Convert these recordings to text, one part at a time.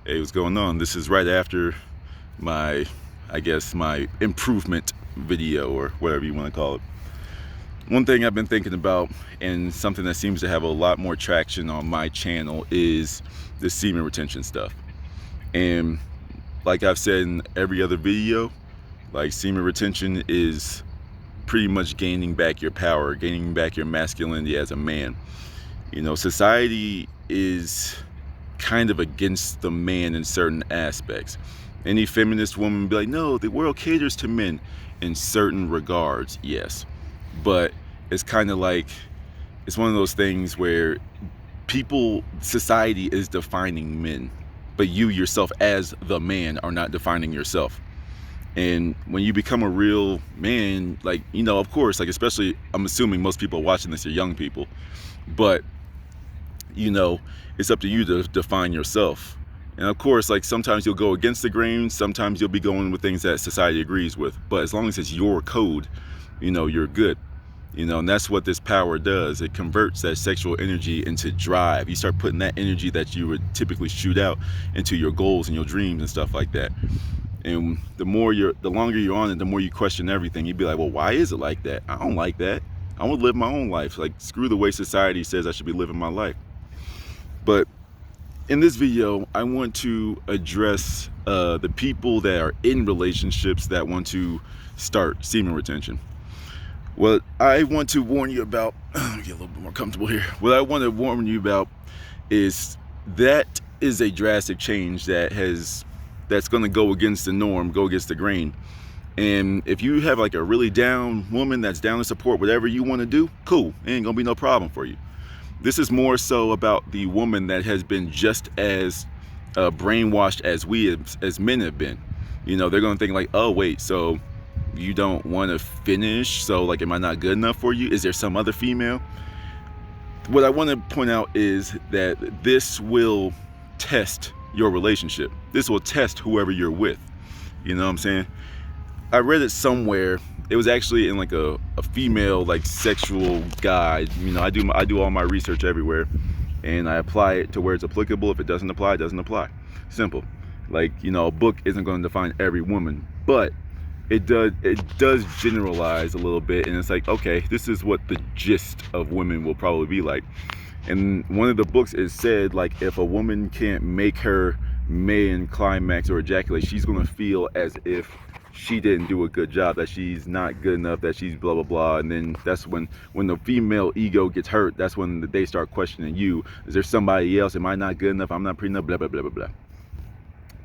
Hey, what's going on? This is right after my, I guess, my improvement video or whatever you want to call it. One thing I've been thinking about, and something that seems to have a lot more traction on my channel, is the semen retention stuff. And like I've said in every other video, like semen retention is pretty much gaining back your power, gaining back your masculinity as a man. You know, society is kind of against the man in certain aspects. Any feminist woman be like, no, the world caters to men in certain regards, yes. But it's kind of like, it's one of those things where society is defining men, but you yourself as the man are not defining yourself. And when you become a real man, like, you know, of course, like, especially, I'm assuming most people watching this are young people, but you know, it's up to you to define yourself. And of course, like, sometimes you'll go against the grain, sometimes you'll be going with things that society agrees with, but as long as it's your code, you know, you're good. You know, and that's what this power does. It converts that sexual energy into drive. You start putting that energy that you would typically shoot out into your goals and your dreams and stuff like that. And the longer you're on it, the more you question everything. You'd be like, well, why is it like that? I don't like that. I want to live my own life. Like, screw the way society says I should be living my life. But in this video, I want to address the people that are in relationships that want to start semen retention. What I want to warn you about, let me get a little bit more comfortable here. What I want to warn you about is that is a drastic change that's going to go against the norm, go against the grain. And if you have like a really down woman that's down to support whatever you want to do, cool, ain't gonna be no problem for you. This is more so about the woman that has been just as brainwashed as we as men have been. You know, they're going to think like, oh, wait, so you don't want to finish? So, like, am I not good enough for you? Is there some other female? What I want to point out is that this will test your relationship. This will test whoever you're with. You know what I'm saying? I read it somewhere. It was actually in like a female like sexual guide. You know, I do all my research everywhere, and I apply it to where it's applicable. If it doesn't apply, it doesn't apply. Simple. Like, you know, a book isn't going to define every woman, but it does generalize a little bit, and it's like, okay, this is what the gist of women will probably be like. And one of the books, it said, like, if a woman can't make her man climax or ejaculate, she's going to feel as if she didn't do a good job, that she's not good enough, that she's blah blah blah. And then that's when the female ego gets hurt, that's when they start questioning you. Is there somebody else? Am I not good enough? I'm not pretty enough, blah blah blah blah blah.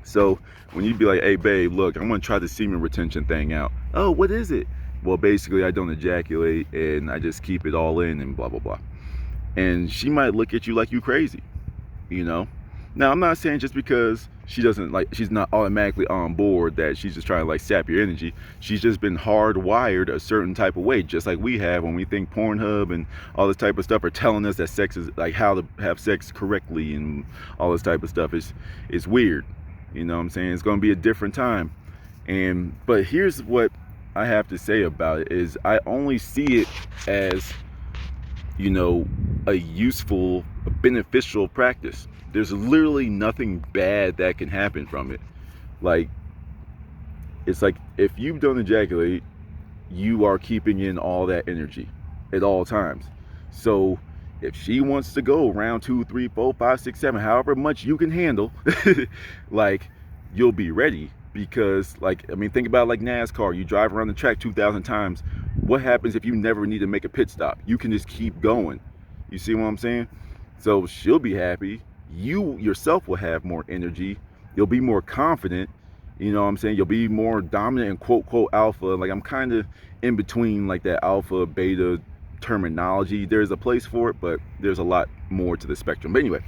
So when you be like, hey babe, look, I'm gonna try the semen retention thing out. Oh, what is it? Well, basically, I don't ejaculate and I just keep it all in and blah blah blah. And she might look at you like you crazy, you know. Now, I'm not saying just because she's not automatically on board that she's just trying to like sap your energy. She's just been hardwired a certain type of way, just like we have when we think Pornhub and all this type of stuff are telling us that sex is like how to have sex correctly and all this type of stuff. It's weird, you know what I'm saying? It's going to be a different time. But here's what I have to say about it is I only see it as, you know, a useful, beneficial practice. There's literally nothing bad that can happen from it. Like, it's like if you don't ejaculate, you are keeping in all that energy at all times. So if she wants to go round 2, 3, 4, 5, 6, 7, however much you can handle, like, you'll be ready. Because, like, I mean, think about like NASCAR. You drive around the track 2,000 times. What happens if you never need to make a pit stop? You can just keep going. You see what I'm saying? So she'll be happy. You yourself will have more energy. You'll be more confident. You know what I'm saying? You'll be more dominant and quote alpha. Like, I'm kind of in between like that alpha beta terminology. There's a place for it, but there's a lot more to the spectrum. But anyway,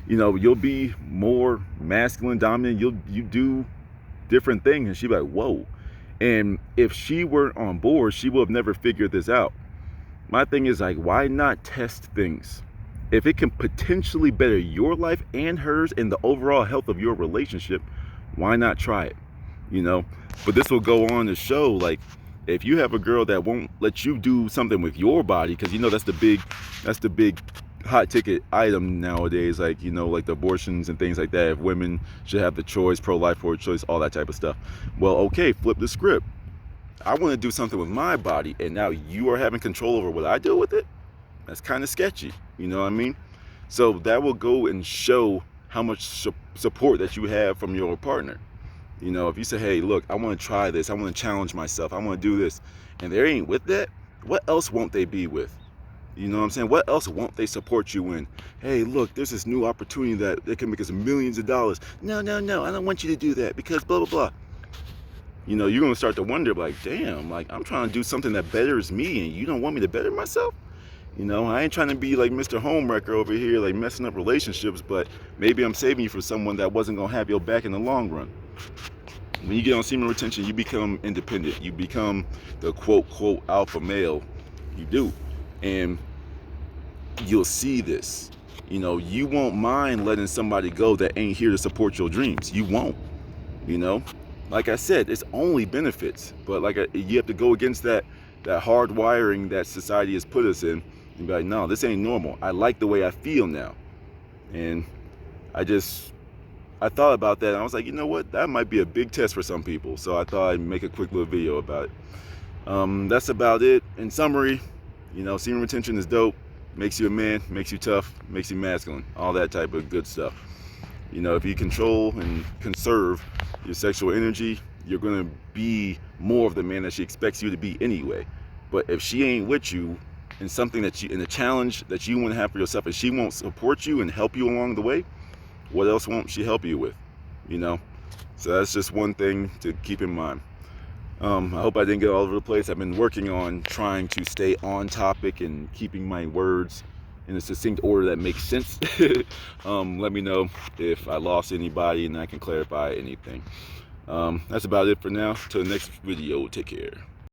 you know, you'll be more masculine, dominant. You do different things, and she'll be like, whoa. And if she weren't on board, she would have never figured this out. My thing is, like, why not test things? If it can potentially better your life and hers and the overall health of your relationship, why not try it? You know? But this will go on to show, like, if you have a girl that won't let you do something with your body, because, you know, that's the big hot ticket item nowadays, like, you know, like the abortions and things like that. If women should have the choice, pro-life, pro-choice, all that type of stuff. Well, okay, flip the script. I want to do something with my body, and now you are having control over what I do with it. That's kind of sketchy, you know what I mean? So that will go and show how much support that you have from your partner. You know, if you say, hey, look, I want to try this, I want to challenge myself, I want to do this, and they ain't with that, what else won't they be with? You know what I'm saying? What else won't they support you in? Hey, look, there's this new opportunity that they can make us millions of dollars. No, I don't want you to do that because blah, blah, blah. You know, you're going to start to wonder, like, damn, like, I'm trying to do something that betters me, and you don't want me to better myself? You know, I ain't trying to be like Mr. Homewrecker over here, like messing up relationships, but maybe I'm saving you for someone that wasn't going to have your back in the long run. When you get on semen retention, you become independent. You become the quote alpha male. You do. And you'll see this. You know, you won't mind letting somebody go that ain't here to support your dreams. You won't. You know, like I said, it's only benefits. But you have to go against that hard wiring that society has put us in and be like, no, this ain't normal. I like the way I feel now. And I thought about that, and I was like, you know what? That might be a big test for some people. So I thought I'd make a quick little video about it. That's about it. In summary, you know, semen retention is dope. Makes you a man, makes you tough, makes you masculine. All that type of good stuff. You know, if you control and conserve your sexual energy, you're going to be more of the man that she expects you to be anyway. But if she ain't with you in something in a challenge that you want to have for yourself, and she won't support you and help you along the way, what else won't she help you with? You know? So that's just one thing to keep in mind. I hope I didn't get all over the place. I've been working on trying to stay on topic and keeping my words in a succinct order that makes sense. Let me know if I lost anybody and I can clarify anything. That's about it for now. Till the next video. Take care.